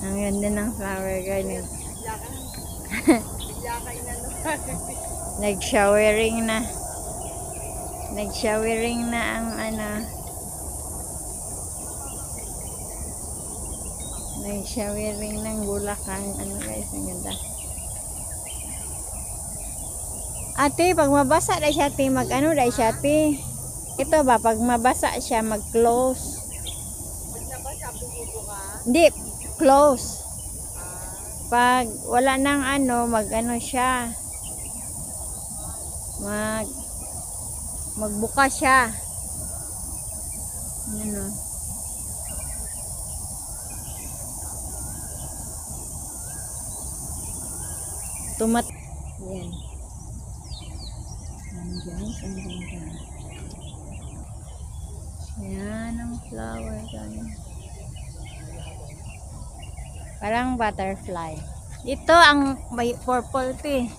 Ang ganda ng flower garden. Nag-showering na. Nag-showering na ang ano. Nag-showering ng Bulacan. Ano guys, ang ganda. Ate, pag mabasa na siya, ate, mag-ano na siya, ate. Ito ba, pag mabasa siya, mag-close. Pag nabasa, bubuka? Hindi, close. Pag wala nang ano, mag-ano siya. Magbuka siya. Ano. Yan. Yan guys, ang ganda. Yan ang flower garden. Parang butterfly. Ito ang may purple tea.